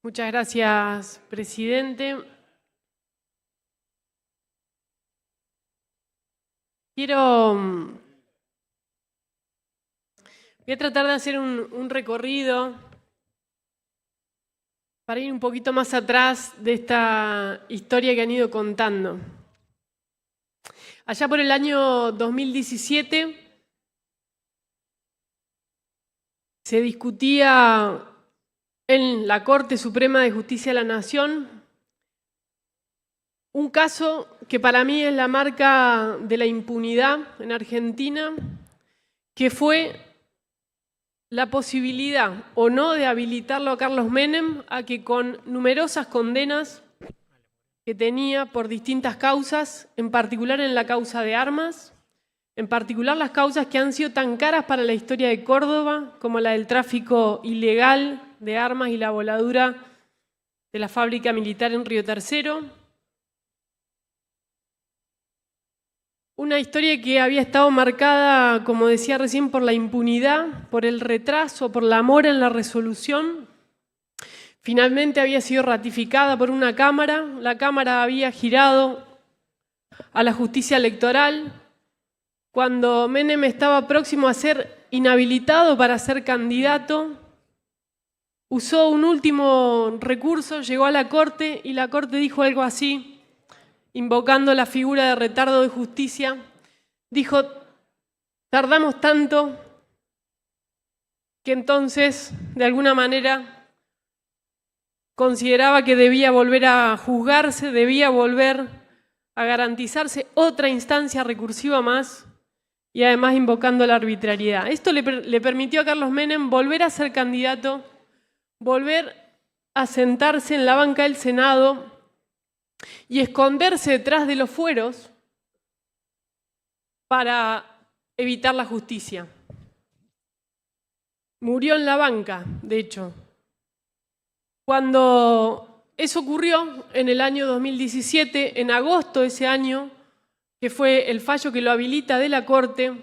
Muchas gracias, presidente. Voy a tratar de hacer un recorrido para ir un poquito más atrás de esta historia que han ido contando. Allá por el año 2017 se discutía en la Corte Suprema de Justicia de la Nación un caso que para mí es la marca de la impunidad en Argentina, que fue la posibilidad o no de habilitarlo a Carlos Menem a que con numerosas condenas que tenía por distintas causas, en particular en la causa de armas, en particular las causas que han sido tan caras para la historia de Córdoba, como la del tráfico ilegal de armas y la voladura de la fábrica militar en Río Tercero. Una historia que había estado marcada, como decía recién, por la impunidad, por el retraso, por la mora en la resolución. Finalmente había sido ratificada por una Cámara. La Cámara había girado a la justicia electoral. Cuando Menem estaba próximo a ser inhabilitado para ser candidato, usó un último recurso, llegó a la Corte y la Corte dijo algo así, invocando la figura de retardo de justicia. Dijo, tardamos tanto que entonces, de alguna manera, consideraba que debía volver a juzgarse, debía volver a garantizarse otra instancia recursiva más, y además invocando la arbitrariedad. Esto le permitió a Carlos Menem volver a ser candidato, volver a sentarse en la banca del Senado y esconderse detrás de los fueros para evitar la justicia. Murió en la banca, de hecho. Cuando eso ocurrió en el año 2017, en agosto de ese año, que fue el fallo que lo habilita de la Corte,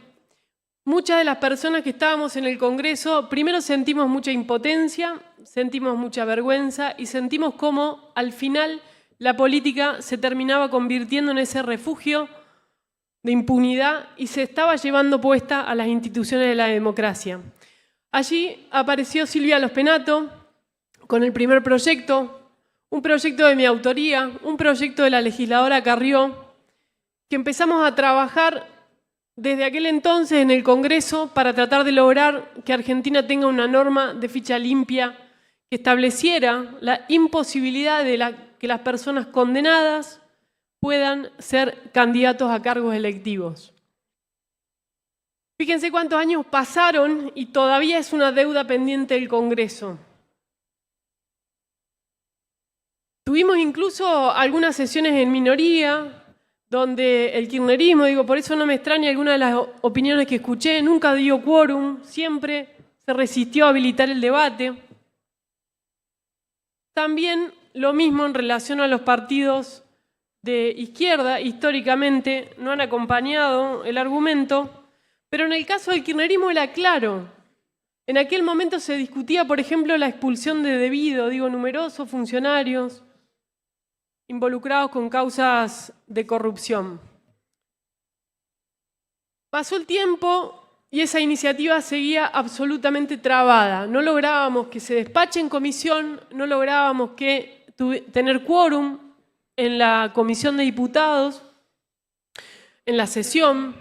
muchas de las personas que estábamos en el Congreso, primero sentimos mucha impotencia, sentimos mucha vergüenza y sentimos cómo al final la política se terminaba convirtiendo en ese refugio de impunidad y se estaba llevando puesta a las instituciones de la democracia. Allí apareció Silvia Lospenato con el primer proyecto, un proyecto de mi autoría, un proyecto de la legisladora Carrió, que empezamos a trabajar desde aquel entonces en el Congreso para tratar de lograr que Argentina tenga una norma de ficha limpia que estableciera la imposibilidad de que las personas condenadas puedan ser candidatos a cargos electivos. Fíjense cuántos años pasaron y todavía es una deuda pendiente del Congreso. Tuvimos incluso algunas sesiones en minoría, donde el kirchnerismo, por eso no me extraña alguna de las opiniones que escuché, nunca dio quórum, siempre se resistió a habilitar el debate. También lo mismo en relación a los partidos de izquierda, históricamente no han acompañado el argumento, pero en el caso del kirchnerismo era claro. En aquel momento se discutía, por ejemplo, la expulsión de debido, numerosos funcionarios involucrados con causas de corrupción. Pasó el tiempo y esa iniciativa seguía absolutamente trabada. No lográbamos que se despache en comisión, no lográbamos tener quórum en la Comisión de Diputados, en la sesión,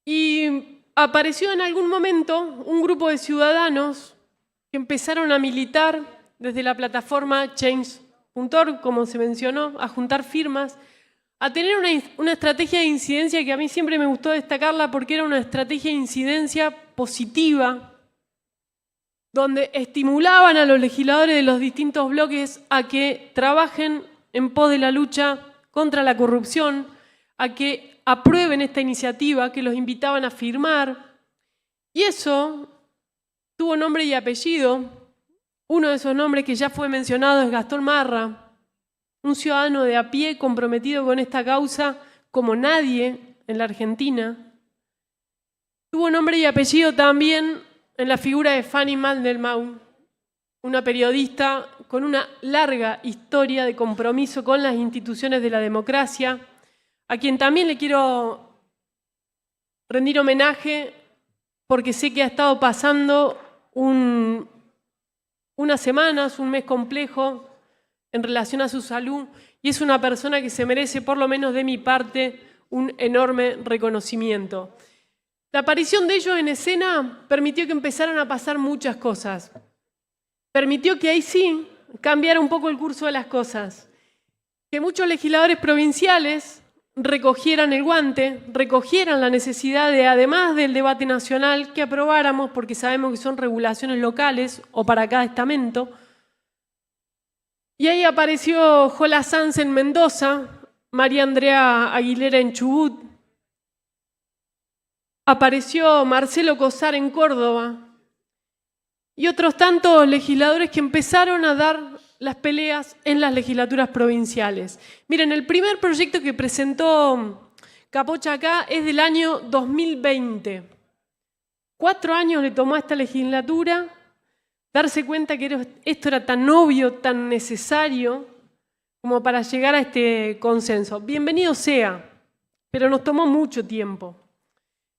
y apareció en algún momento un grupo de ciudadanos que empezaron a militar desde la plataforma Change.org, como se mencionó, a juntar firmas, a tener una estrategia de incidencia que a mí siempre me gustó destacarla porque era una estrategia de incidencia positiva, donde estimulaban a los legisladores de los distintos bloques a que trabajen en pos de la lucha contra la corrupción, a que aprueben esta iniciativa, que los invitaban a firmar. Y eso tuvo nombre y apellido. Uno de esos nombres que ya fue mencionado es Gastón Marra, un ciudadano de a pie comprometido con esta causa como nadie en la Argentina. Tuvo nombre y apellido también en la figura de Fanny Mandelbaum, una periodista con una larga historia de compromiso con las instituciones de la democracia, a quien también le quiero rendir homenaje porque sé que ha estado pasando unas semanas, un mes complejo en relación a su salud, y es una persona que se merece, por lo menos de mi parte, un enorme reconocimiento. La aparición de ellos en escena permitió que empezaran a pasar muchas cosas. Permitió que ahí sí cambiara un poco el curso de las cosas. Que muchos legisladores provinciales recogieran el guante, recogieran la necesidad de, además del debate nacional, que aprobáramos, porque sabemos que son regulaciones locales o para cada estamento. Y ahí apareció Jola Sanz en Mendoza, María Andrea Aguilera en Chubut, apareció Marcelo Cosar en Córdoba y otros tantos legisladores que empezaron a dar las peleas en las legislaturas provinciales. Miren, el primer proyecto que presentó Capocha acá es del año 2020. 4 años le tomó a esta legislatura darse cuenta que esto era tan obvio, tan necesario, como para llegar a este consenso. Bienvenido sea, pero nos tomó mucho tiempo.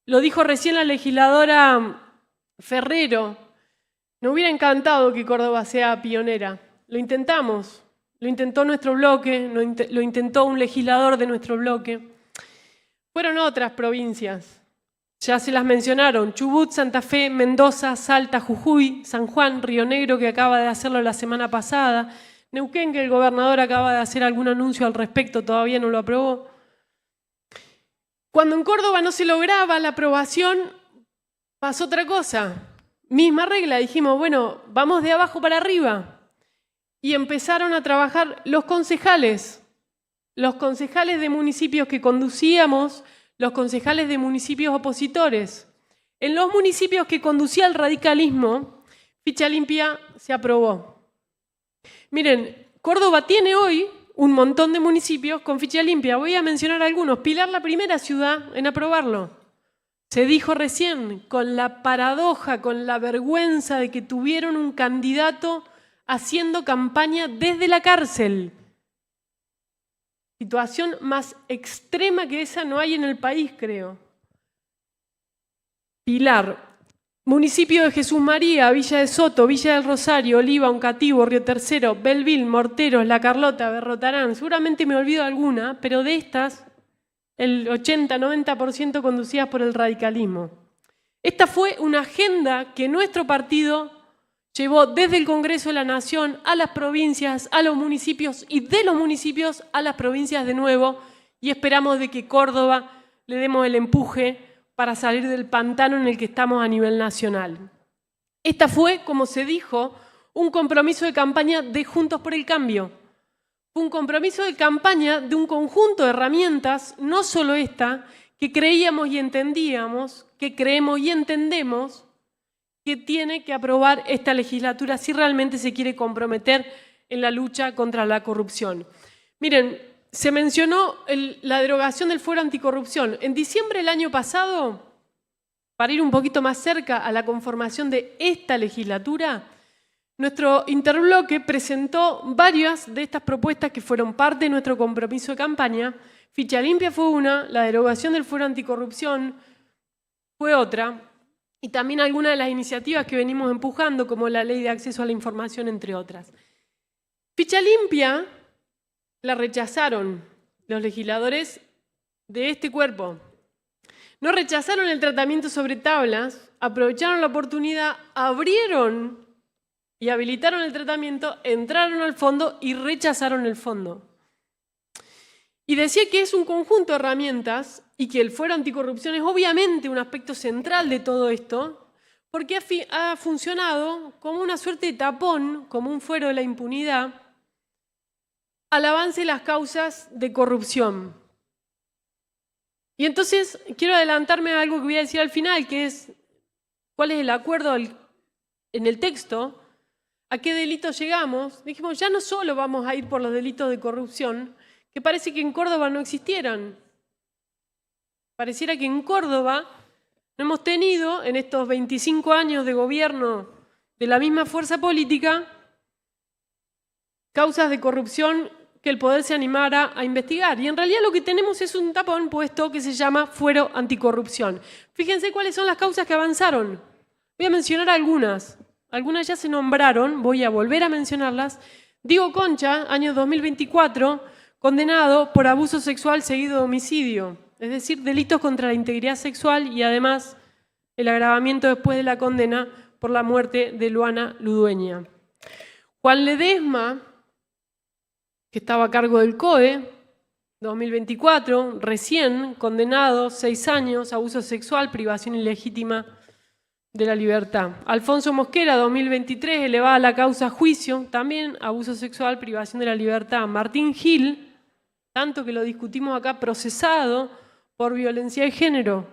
Lo dijo recién la legisladora Ferrero. Nos hubiera encantado que Córdoba sea pionera. Lo intentamos, lo intentó nuestro bloque, lo intentó un legislador de nuestro bloque. Fueron otras provincias, ya se las mencionaron: Chubut, Santa Fe, Mendoza, Salta, Jujuy, San Juan, Río Negro, que acaba de hacerlo la semana pasada, Neuquén, que el gobernador acaba de hacer algún anuncio al respecto, todavía no lo aprobó. Cuando en Córdoba no se lograba la aprobación, pasó otra cosa. Misma regla, dijimos, bueno, vamos de abajo para arriba. Y empezaron a trabajar los concejales de municipios que conducíamos, los concejales de municipios opositores. En los municipios que conducía el radicalismo, Ficha Limpia se aprobó. Miren, Córdoba tiene hoy un montón de municipios con ficha limpia. Voy a mencionar algunos. Pilar, la primera ciudad en aprobarlo. Se dijo recién, con la paradoja, con la vergüenza de que tuvieron un candidato haciendo campaña desde la cárcel. Situación más extrema que esa no hay en el país, creo. Pilar, municipio de Jesús María, Villa de Soto, Villa del Rosario, Oliva, Oncativo, Río Tercero, Belville, Morteros, La Carlota, Berrotarán. Seguramente me olvido alguna, pero de estas, el 80-90% conducidas por el radicalismo. Esta fue una agenda que nuestro partido llevó desde el Congreso de la Nación a las provincias, a los municipios y de los municipios a las provincias de nuevo, y esperamos de que Córdoba le demos el empuje para salir del pantano en el que estamos a nivel nacional. Esta fue, como se dijo, un compromiso de campaña de Juntos por el Cambio. Un compromiso de campaña de un conjunto de herramientas, no solo esta, que creíamos y entendíamos, que creemos y entendemos que tiene que aprobar esta legislatura si realmente se quiere comprometer en la lucha contra la corrupción. Miren, se mencionó la derogación del fuero anticorrupción. En diciembre del año pasado, para ir un poquito más cerca a la conformación de esta legislatura, nuestro interbloque presentó varias de estas propuestas que fueron parte de nuestro compromiso de campaña. Ficha Limpia fue una, la derogación del fuero anticorrupción fue otra, y también algunas de las iniciativas que venimos empujando, como la Ley de Acceso a la Información, entre otras. Ficha Limpia la rechazaron los legisladores de este cuerpo. No rechazaron el tratamiento sobre tablas, aprovecharon la oportunidad, abrieron y habilitaron el tratamiento, entraron al fondo y rechazaron el fondo. Y decía que es un conjunto de herramientas y que el fuero anticorrupción es obviamente un aspecto central de todo esto, porque ha funcionado como una suerte de tapón, como un fuero de la impunidad, al avance de las causas de corrupción. Y entonces quiero adelantarme a algo que voy a decir al final, que es cuál es el acuerdo en el texto, a qué delitos llegamos. Dijimos, ya no solo vamos a ir por los delitos de corrupción, que parece que en Córdoba no existieran. Pareciera que en Córdoba no hemos tenido, en estos 25 años de gobierno de la misma fuerza política causas de corrupción que el poder se animara a investigar. Y en realidad lo que tenemos es un tapón puesto que se llama Fuero Anticorrupción. Fíjense cuáles son las causas que avanzaron. Voy a mencionar algunas. Algunas ya se nombraron, voy a volver a mencionarlas. Diego Concha, año 2024, condenado por abuso sexual seguido de homicidio, es decir, delitos contra la integridad sexual y además el agravamiento después de la condena por la muerte de Luana Ludueña. Juan Ledesma, que estaba a cargo del COE, 2024, recién condenado, 6 años, abuso sexual, privación ilegítima de la libertad. Alfonso Mosquera, 2023, elevada la causa a juicio, también abuso sexual, privación de la libertad. Martín Gil, tanto que lo discutimos acá, procesado por violencia de género.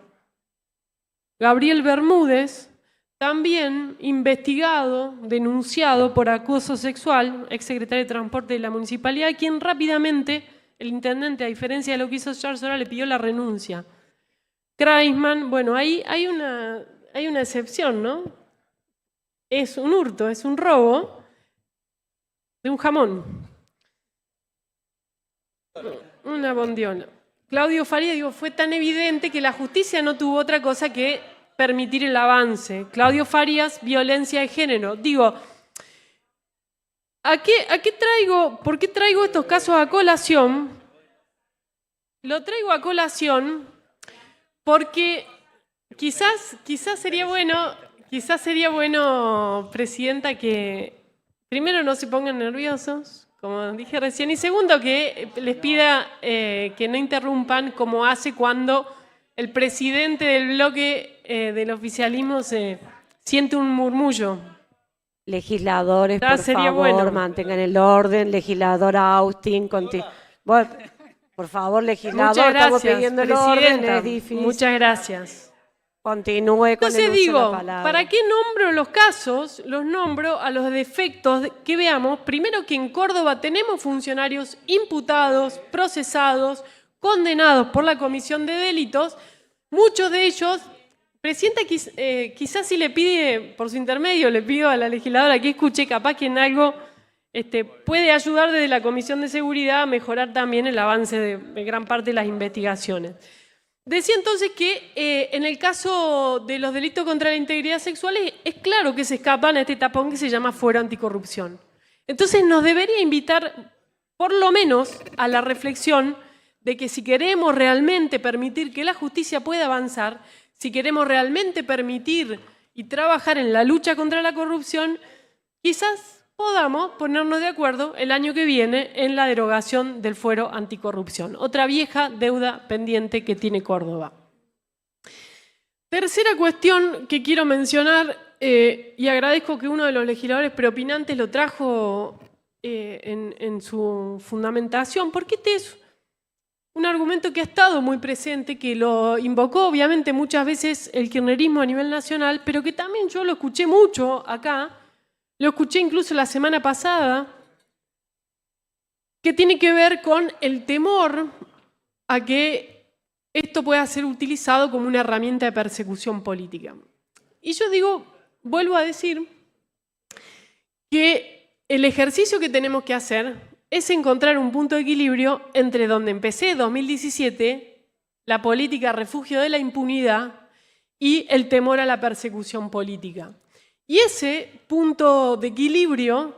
Gabriel Bermúdez, también investigado, denunciado por acoso sexual, exsecretario de Transporte de la Municipalidad, quien rápidamente, el intendente, a diferencia de lo que hizo Charles Soral, le pidió la renuncia. Kreisman, bueno, ahí hay una excepción, ¿no? Es un hurto, es un robo de un jamón. Una bondiola. Claudio Farías, digo, fue tan evidente que la justicia no tuvo otra cosa que permitir el avance. Claudio Farías, violencia de género. Digo, ¿por qué traigo estos casos a colación? Lo traigo a colación porque quizás sería bueno, Presidenta, que primero no se pongan nerviosos, como dije recién, y segundo, que les pida que no interrumpan como hace cuando el presidente del bloque del oficialismo se siente un murmullo. Legisladores, por favor, mantengan el orden. Legisladora Austin, por favor, legislador, estamos pidiendo el orden, es difícil. Muchas gracias. Continúe con el uso de la palabra. ¿Para qué nombro los casos? Los nombro a los defectos que veamos. Primero, que en Córdoba tenemos funcionarios imputados, procesados, condenados por la comisión de delitos. Muchos de ellos, Presidenta, quizás si le pide, por su intermedio, le pido a la legisladora que escuche, capaz que en algo puede ayudar desde la Comisión de Seguridad a mejorar también el avance de gran parte de las investigaciones. Decía entonces que en el caso de los delitos contra la integridad sexual es claro que se escapan a este tapón que se llama Fuero Anticorrupción. Entonces nos debería invitar por lo menos a la reflexión de que si queremos realmente permitir que la justicia pueda avanzar, si queremos realmente permitir y trabajar en la lucha contra la corrupción, quizás podamos ponernos de acuerdo el año que viene en la derogación del fuero anticorrupción. Otra vieja deuda pendiente que tiene Córdoba. Tercera cuestión que quiero mencionar, y agradezco que uno de los legisladores preopinantes lo trajo en su fundamentación, porque este es un argumento que ha estado muy presente, que lo invocó obviamente muchas veces el kirchnerismo a nivel nacional, pero que también yo lo escuché mucho acá, lo escuché incluso la semana pasada, que tiene que ver con el temor a que esto pueda ser utilizado como una herramienta de persecución política. Y yo digo, vuelvo a decir, que el ejercicio que tenemos que hacer es encontrar un punto de equilibrio entre donde empecé 2017, la política refugio de la impunidad y el temor a la persecución política. Y ese punto de equilibrio,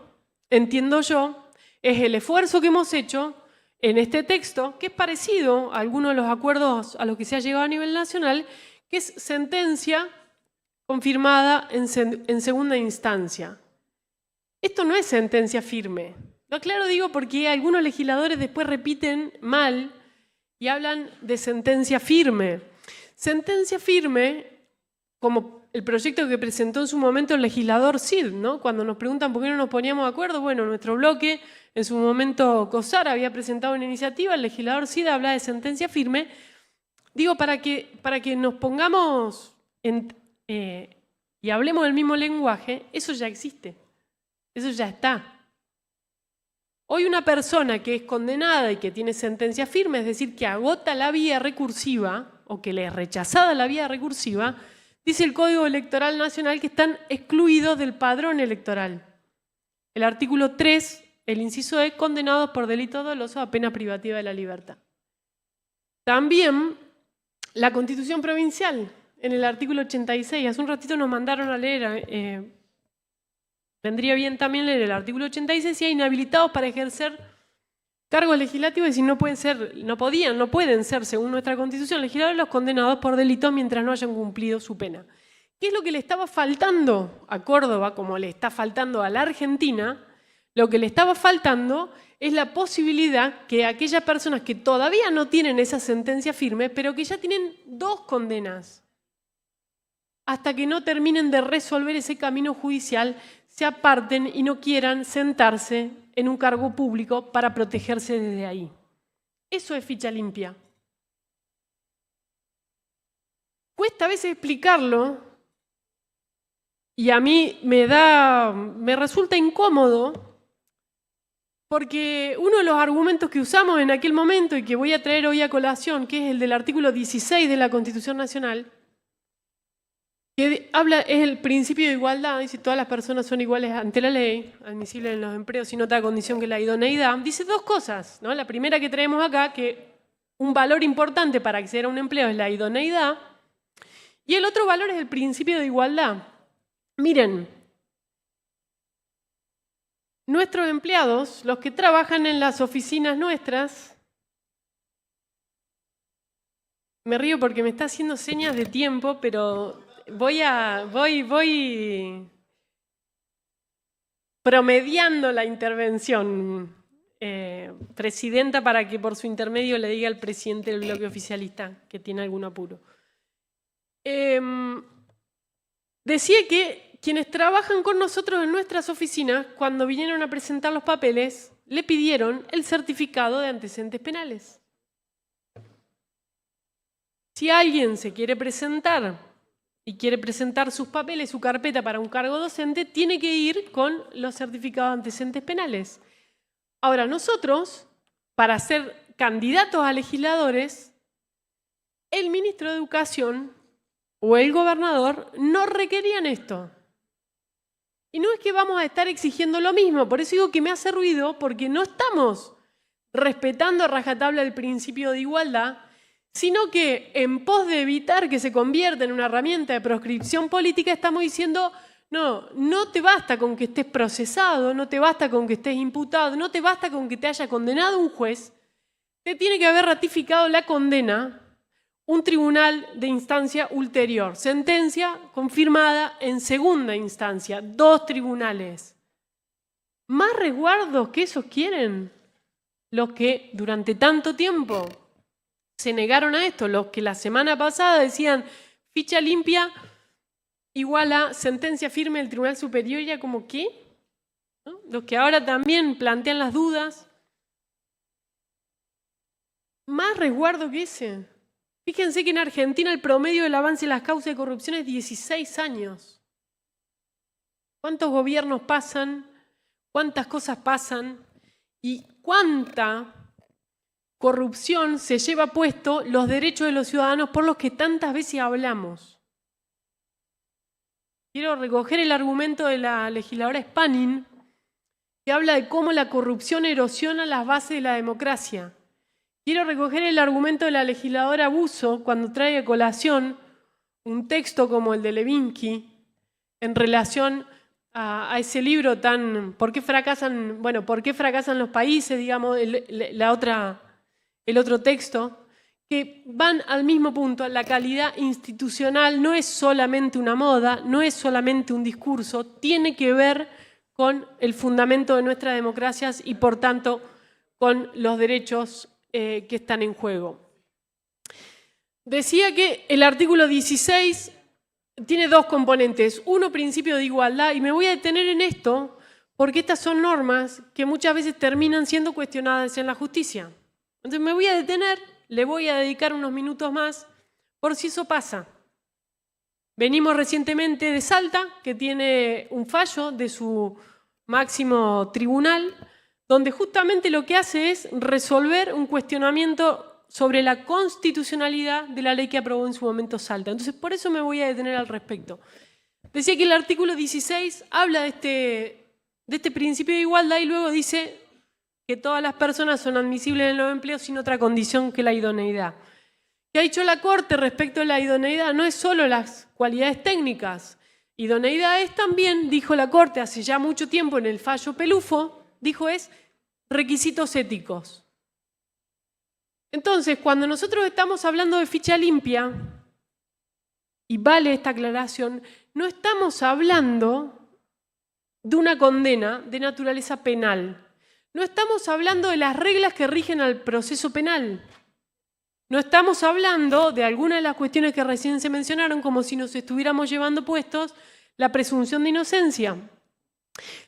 entiendo yo, es el esfuerzo que hemos hecho en este texto, que es parecido a algunos de los acuerdos a los que se ha llegado a nivel nacional, que es sentencia confirmada en segunda instancia. Esto no es sentencia firme. Lo aclaro, digo, porque algunos legisladores después repiten mal y hablan de sentencia firme. Sentencia firme, como el proyecto que presentó en su momento el legislador Cid, ¿no? Cuando nos preguntan por qué no nos poníamos de acuerdo, bueno, nuestro bloque, en su momento COSAR había presentado una iniciativa, el legislador Cid habla de sentencia firme. Digo, para que nos pongamos y hablemos del mismo lenguaje, eso ya existe, eso ya está. Hoy una persona que es condenada y que tiene sentencia firme, es decir, que agota la vía recursiva o que le es rechazada la vía recursiva, dice el Código Electoral Nacional que están excluidos del padrón electoral. El artículo 3, el inciso E, condenados por delito doloso a pena privativa de la libertad. También la Constitución Provincial, en el artículo 86, hace un ratito nos mandaron a leer, vendría bien también leer el artículo 86, y hay inhabilitados para ejercer cargos legislativos, es decir, no pueden ser, según nuestra Constitución, legisladores los condenados por delito mientras no hayan cumplido su pena. ¿Qué es lo que le estaba faltando a Córdoba, como le está faltando a la Argentina? Lo que le estaba faltando es la posibilidad que aquellas personas que todavía no tienen esa sentencia firme, pero que ya tienen 2 condenas, hasta que no terminen de resolver ese camino judicial, se aparten y no quieran sentarse en un cargo público para protegerse desde ahí. Eso es ficha limpia. Cuesta a veces explicarlo y a mí me resulta incómodo, porque uno de los argumentos que usamos en aquel momento y que voy a traer hoy a colación, que es el del artículo 16 de la Constitución Nacional, que es el principio de igualdad, dice todas las personas son iguales ante la ley, admisibles en los empleos sin otra condición que la idoneidad. Dice 2 cosas, ¿no? La primera que traemos acá, que un valor importante para acceder a un empleo es la idoneidad, y el otro valor es el principio de igualdad. Miren, nuestros empleados, los que trabajan en las oficinas nuestras, me río porque me está haciendo señas de tiempo, pero voy promediando la intervención, presidenta, para que por su intermedio le diga al presidente del bloque oficialista que tiene algún apuro. Decía que quienes trabajan con nosotros en nuestras oficinas, cuando vinieron a presentar los papeles, le pidieron el certificado de antecedentes penales. Si alguien se quiere presentar y quiere presentar sus papeles, su carpeta para un cargo docente, tiene que ir con los certificados de antecedentes penales. Ahora, nosotros, para ser candidatos a legisladores, el ministro de Educación o el gobernador no requerían esto. Y no es que vamos a estar exigiendo lo mismo, por eso digo que me hace ruido, porque no estamos respetando a rajatabla el principio de igualdad, sino que en pos de evitar que se convierta en una herramienta de proscripción política, estamos diciendo, no te basta con que estés procesado, no te basta con que estés imputado, no te basta con que te haya condenado un juez, te tiene que haber ratificado la condena un tribunal de instancia ulterior, sentencia confirmada en segunda instancia, 2 tribunales. ¿Más resguardos que esos quieren los que durante tanto tiempo se negaron a esto? Los que la semana pasada decían ficha limpia igual a sentencia firme del Tribunal Superior, ya como ¿qué? ¿No? Los que ahora también plantean las dudas. ¿Más resguardo que ese? Fíjense que en Argentina el promedio del avance en las causas de corrupción es 16 años. ¿Cuántos gobiernos pasan? ¿Cuántas cosas pasan? ¿Y cuánta corrupción se lleva puesto los derechos de los ciudadanos por los que tantas veces hablamos? Quiero recoger el argumento de la legisladora Spanning, que habla de cómo la corrupción erosiona las bases de la democracia. Quiero recoger el argumento de la legisladora Busso cuando trae a colación un texto como el de Levinsky en relación a ese libro tan ¿por qué fracasan los países? Digamos, el otro texto, que van al mismo punto. La calidad institucional no es solamente una moda, no es solamente un discurso, tiene que ver con el fundamento de nuestras democracias y, por tanto, con los derechos que están en juego. Decía que el artículo 16 tiene 2 componentes. Uno, principio de igualdad, y me voy a detener en esto porque estas son normas que muchas veces terminan siendo cuestionadas en la justicia. Entonces me voy a detener, le voy a dedicar unos minutos más por si eso pasa. Venimos recientemente de Salta, que tiene un fallo de su máximo tribunal, donde justamente lo que hace es resolver un cuestionamiento sobre la constitucionalidad de la ley que aprobó en su momento Salta. Entonces, por eso me voy a detener al respecto. Decía que el artículo 16 habla de este principio de igualdad y luego dice que todas las personas son admisibles en los empleos sin otra condición que la idoneidad. ¿Qué ha dicho la Corte respecto a la idoneidad? No es solo las cualidades técnicas. Idoneidad es también, dijo la Corte hace ya mucho tiempo en el fallo Pelufo, dijo es requisitos éticos. Entonces, cuando nosotros estamos hablando de ficha limpia, y vale esta aclaración, no estamos hablando de una condena de naturaleza penal. No estamos hablando de las reglas que rigen al proceso penal. No estamos hablando de algunas de las cuestiones que recién se mencionaron, como si nos estuviéramos llevando puestos la presunción de inocencia.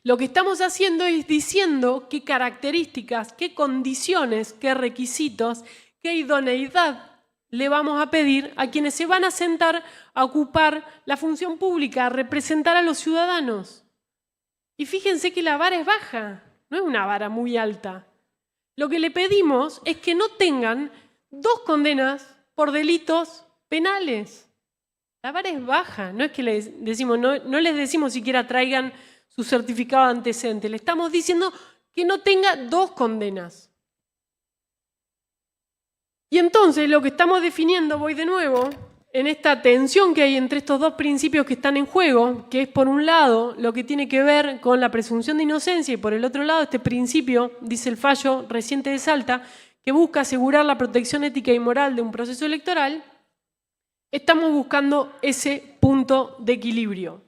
Lo que estamos haciendo es diciendo qué características, qué condiciones, qué requisitos, qué idoneidad le vamos a pedir a quienes se van a sentar a ocupar la función pública, a representar a los ciudadanos. Y fíjense que la vara es baja, no es una vara muy alta. Lo que le pedimos es que no tengan 2 condenas por delitos penales. La vara es baja, no es que les decimos, no les decimos siquiera traigan su certificado de antecedente, le estamos diciendo que no tenga 2 condenas. Y entonces lo que estamos definiendo, voy de nuevo, en esta tensión que hay entre estos 2 principios que están en juego, que es por un lado lo que tiene que ver con la presunción de inocencia y por el otro lado este principio, dice el fallo reciente de Salta, que busca asegurar la protección ética y moral de un proceso electoral, estamos buscando ese punto de equilibrio.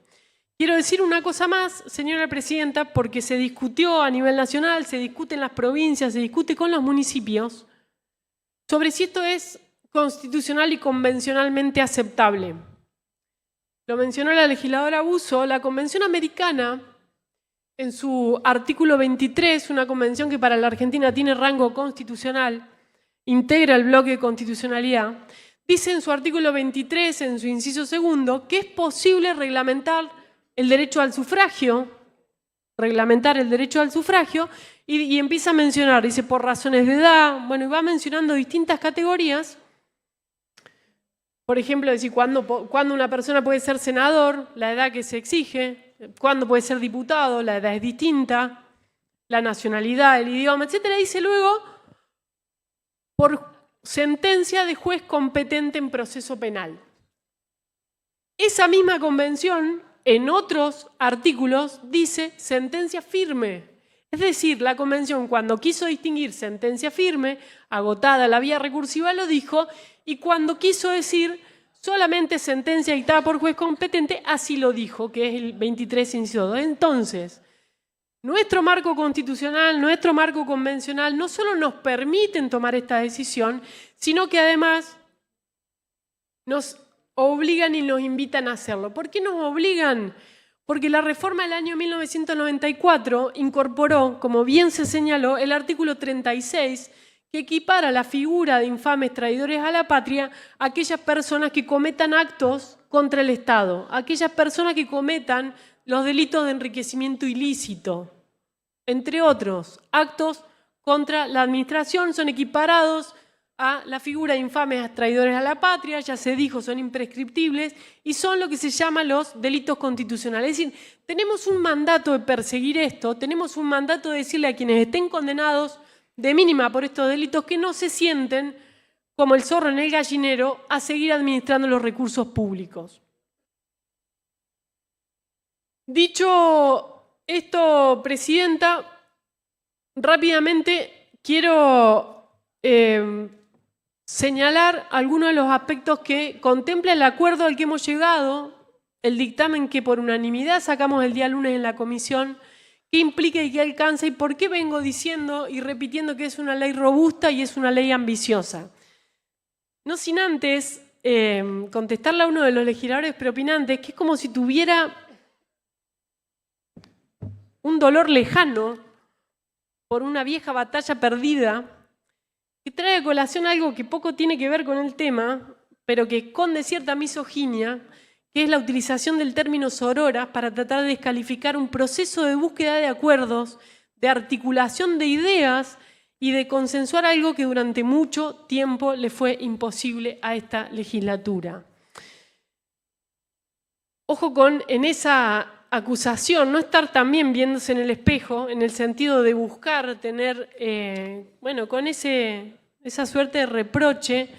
Quiero decir una cosa más, señora presidenta, porque se discutió a nivel nacional, se discute en las provincias, se discute con los municipios, sobre si esto es constitucional y convencionalmente aceptable. Lo mencionó la legisladora Busso, la Convención Americana, en su artículo 23, una convención que para la Argentina tiene rango constitucional, integra el bloque de constitucionalidad, dice en su artículo 23, en su inciso segundo, que es posible reglamentar el derecho al sufragio, y empieza a mencionar, dice, por razones de edad, bueno, y va mencionando distintas categorías. Por ejemplo, decir, cuándo una persona puede ser senador, la edad que se exige, cuándo puede ser diputado, la edad es distinta, la nacionalidad, el idioma, etcétera. Dice luego, por sentencia de juez competente en proceso penal. Esa misma convención, en otros artículos, dice sentencia firme. Es decir, la convención cuando quiso distinguir sentencia firme, agotada la vía recursiva, lo dijo, y cuando quiso decir solamente sentencia dictada por juez competente, así lo dijo, que es el 23 inciso 2. Entonces, nuestro marco constitucional, nuestro marco convencional, no solo nos permiten tomar esta decisión, sino que además nos obligan y nos invitan a hacerlo. ¿Por qué nos obligan? Porque la reforma del año 1994 incorporó, como bien se señaló, el artículo 36, que equipara la figura de infames traidores a la patria a aquellas personas que cometan actos contra el Estado, aquellas personas que cometan los delitos de enriquecimiento ilícito, entre otros actos contra la administración, son equiparados a la figura de infames traidores a la patria, ya se dijo, son imprescriptibles y son lo que se llama los delitos constitucionales. Es decir, tenemos un mandato de perseguir esto, tenemos un mandato de decirle a quienes estén condenados de mínima por estos delitos que no se sienten como el zorro en el gallinero a seguir administrando los recursos públicos. Dicho esto, presidenta, rápidamente quiero señalar algunos de los aspectos que contempla el acuerdo al que hemos llegado, el dictamen que por unanimidad sacamos el día lunes en la comisión, qué implica y qué alcanza y por qué vengo diciendo y repitiendo que es una ley robusta y es una ley ambiciosa. No sin antes contestarle a uno de los legisladores preopinantes que es como si tuviera un dolor lejano por una vieja batalla perdida que trae a colación algo que poco tiene que ver con el tema, pero que esconde cierta misoginia, que es la utilización del término sororas para tratar de descalificar un proceso de búsqueda de acuerdos, de articulación de ideas y de consensuar algo que durante mucho tiempo le fue imposible a esta legislatura. Ojo en esa acusación, no estar también viéndose en el espejo, en el sentido de buscar tener, con esa suerte de reproche,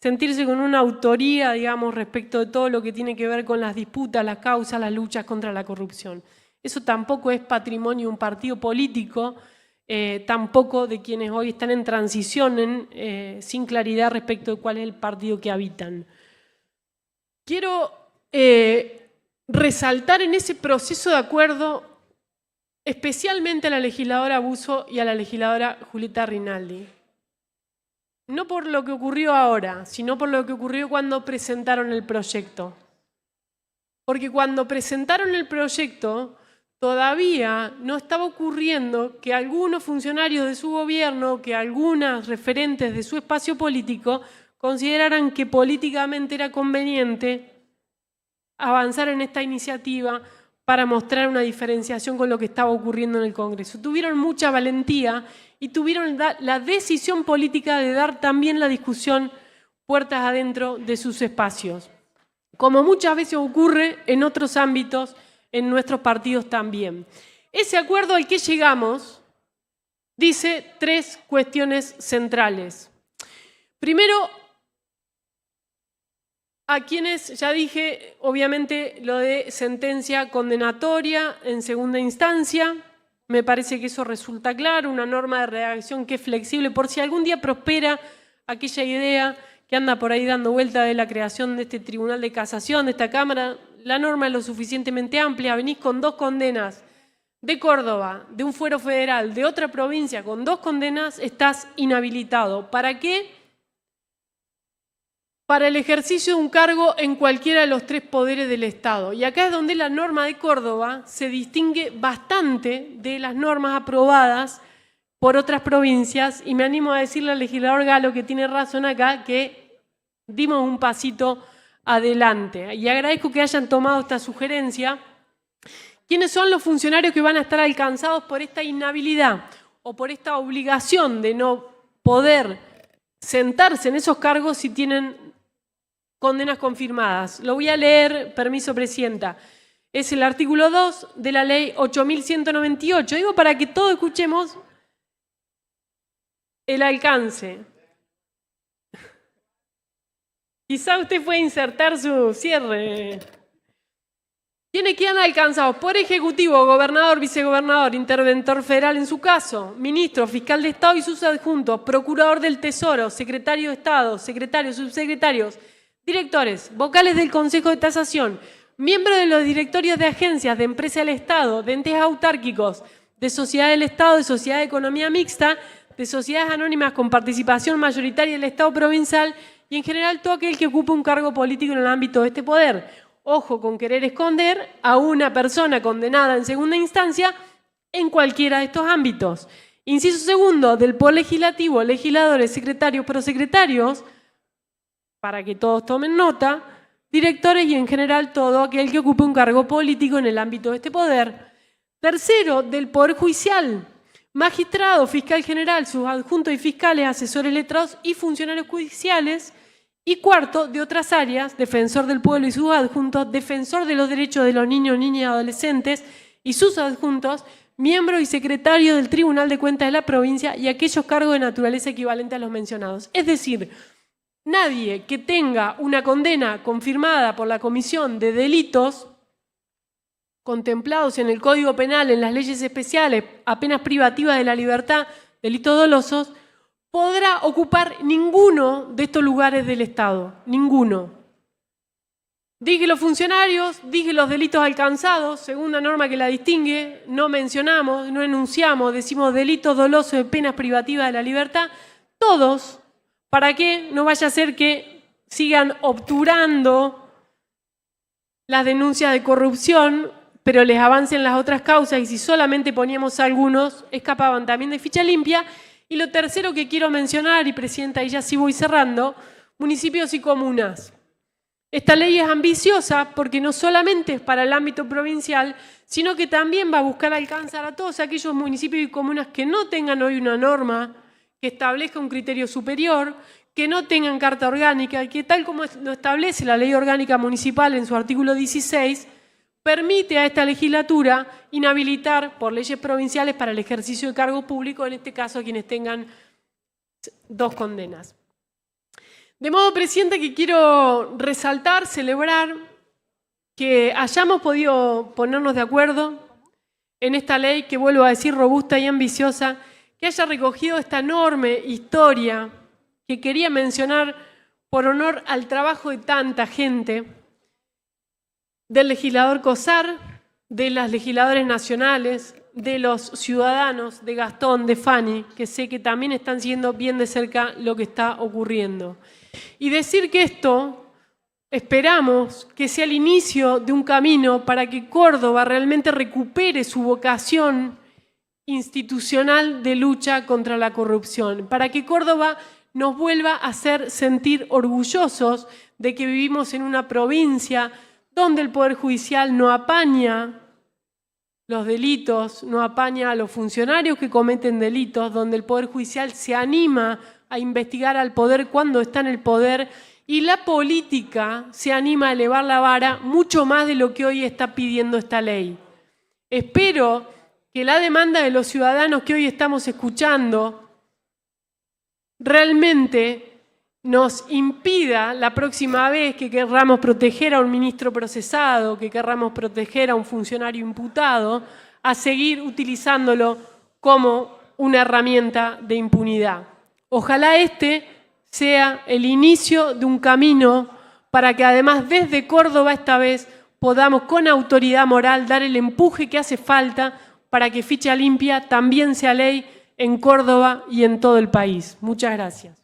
sentirse con una autoría, digamos, respecto de todo lo que tiene que ver con las disputas, las causas, las luchas contra la corrupción. Eso tampoco es patrimonio de un partido político, tampoco de quienes hoy están en transición, sin claridad respecto de cuál es el partido que habitan. Quiero resaltar en ese proceso de acuerdo especialmente a la legisladora Busso y a la legisladora Julieta Rinaldi. No por lo que ocurrió ahora, sino por lo que ocurrió cuando presentaron el proyecto. Porque cuando presentaron el proyecto, todavía no estaba ocurriendo que algunos funcionarios de su gobierno, que algunas referentes de su espacio político, consideraran que políticamente era conveniente avanzar en esta iniciativa para mostrar una diferenciación con lo que estaba ocurriendo en el Congreso. Tuvieron mucha valentía y tuvieron la decisión política de dar también la discusión puertas adentro de sus espacios, como muchas veces ocurre en otros ámbitos, en nuestros partidos también. Ese acuerdo al que llegamos dice 3 cuestiones centrales. Primero, a quienes, ya dije, obviamente lo de sentencia condenatoria en segunda instancia, me parece que eso resulta claro, una norma de redacción que es flexible, por si algún día prospera aquella idea que anda por ahí dando vuelta de la creación de este Tribunal de Casación, de esta Cámara. La norma es lo suficientemente amplia, venís con 2 condenas de Córdoba, de un fuero federal, de otra provincia, con 2 condenas, estás inhabilitado. ¿Para qué? Para el ejercicio de un cargo en cualquiera de los 3 poderes del Estado. Y acá es donde la norma de Córdoba se distingue bastante de las normas aprobadas por otras provincias, y me animo a decirle al legislador Galo que tiene razón acá, que dimos un pasito adelante. Y agradezco que hayan tomado esta sugerencia. ¿Quiénes son los funcionarios que van a estar alcanzados por esta inhabilidad o por esta obligación de no poder sentarse en esos cargos si tienen condenas confirmadas? Lo voy a leer, permiso, Presidenta. Es el artículo 2 de la ley 8.198. Digo para que todos escuchemos el alcance. Quizá usted puede insertar su cierre. ¿Quiénes quedan alcanzados? Por Ejecutivo, Gobernador, Vicegobernador, Interventor Federal en su caso, Ministro, Fiscal de Estado y sus adjuntos, Procurador del Tesoro, Secretario de Estado, Secretarios, Subsecretarios, Directores, Vocales del Consejo de Tasación, Miembros de los directorios de agencias, de empresas del Estado, de entes autárquicos, de sociedades del Estado, de sociedades de economía mixta, de sociedades anónimas con participación mayoritaria del Estado provincial y en general todo aquel que ocupe un cargo político en el ámbito de este poder. Ojo con querer esconder a una persona condenada en segunda instancia en cualquiera de estos ámbitos. Inciso segundo, del Poder Legislativo, legisladores, secretarios, prosecretarios, para que todos tomen nota, directores y en general todo aquel que ocupe un cargo político en el ámbito de este poder. Tercero, del Poder Judicial, magistrado, fiscal general, sus adjuntos y fiscales, asesores letrados y funcionarios judiciales. Y cuarto, de otras áreas, defensor del pueblo y sus adjuntos, defensor de los derechos de los niños, niñas y adolescentes y sus adjuntos, miembro y secretario del Tribunal de Cuentas de la provincia y aquellos cargos de naturaleza equivalente a los mencionados. Es decir, nadie que tenga una condena confirmada por la comisión de delitos contemplados en el Código Penal, en las leyes especiales, a penas privativas de la libertad, delitos dolosos, podrá ocupar ninguno de estos lugares del Estado, ninguno. Dije los funcionarios, dije los delitos alcanzados, segunda norma que la distingue, no mencionamos, no enunciamos, decimos delitos dolosos de penas privativas de la libertad, todos, para que no vaya a ser que sigan obturando las denuncias de corrupción, pero les avancen las otras causas y si solamente poníamos algunos, escapaban también de ficha limpia. Y lo tercero que quiero mencionar, y Presidenta, y ya sí voy cerrando, municipios y comunas. Esta ley es ambiciosa porque no solamente es para el ámbito provincial, sino que también va a buscar alcanzar a todos aquellos municipios y comunas que no tengan hoy una norma que establezca un criterio superior, que no tengan carta orgánica, y que tal como lo establece la Ley Orgánica Municipal en su artículo 16, permite a esta legislatura inhabilitar por leyes provinciales para el ejercicio de cargo público, en este caso a quienes tengan 2 condenas. De modo, Presidenta, que quiero resaltar, celebrar que hayamos podido ponernos de acuerdo en esta ley, que vuelvo a decir robusta y ambiciosa, que haya recogido esta enorme historia que quería mencionar por honor al trabajo de tanta gente, del legislador Cosar, de las legisladoras nacionales, de los ciudadanos, de Gastón, de Fanny, que sé que también están siguiendo bien de cerca lo que está ocurriendo. Y decir que esto esperamos que sea el inicio de un camino para que Córdoba realmente recupere su vocación institucional de lucha contra la corrupción, para que Córdoba nos vuelva a hacer sentir orgullosos de que vivimos en una provincia donde el Poder Judicial no apaña los delitos, no apaña a los funcionarios que cometen delitos, donde el Poder Judicial se anima a investigar al poder cuando está en el poder y la política se anima a elevar la vara mucho más de lo que hoy está pidiendo esta ley. Espero que la demanda de los ciudadanos que hoy estamos escuchando realmente nos impida la próxima vez que querramos proteger a un ministro procesado, que querramos proteger a un funcionario imputado, a seguir utilizándolo como una herramienta de impunidad. Ojalá este sea el inicio de un camino para que además desde Córdoba esta vez podamos con autoridad moral dar el empuje que hace falta para que Ficha Limpia también sea ley en Córdoba y en todo el país. Muchas gracias.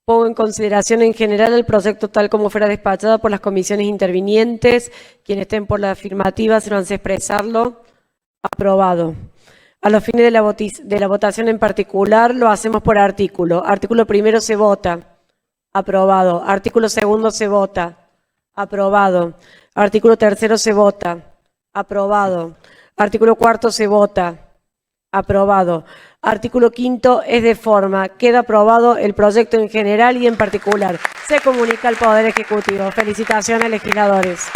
Pongo en consideración en general el proyecto tal como fuera despachado por las comisiones intervinientes. Quienes estén por la afirmativa, se nos hace expresarlo. Aprobado. A los fines de la votación en particular, lo hacemos por artículo. Artículo primero se vota. Aprobado. Artículo segundo se vota. Aprobado. Artículo tercero se vota. Aprobado. Artículo cuarto se vota. Aprobado. Artículo quinto es de forma. Queda aprobado el proyecto en general y en particular. Se comunica al Poder Ejecutivo. Felicitaciones, legisladores.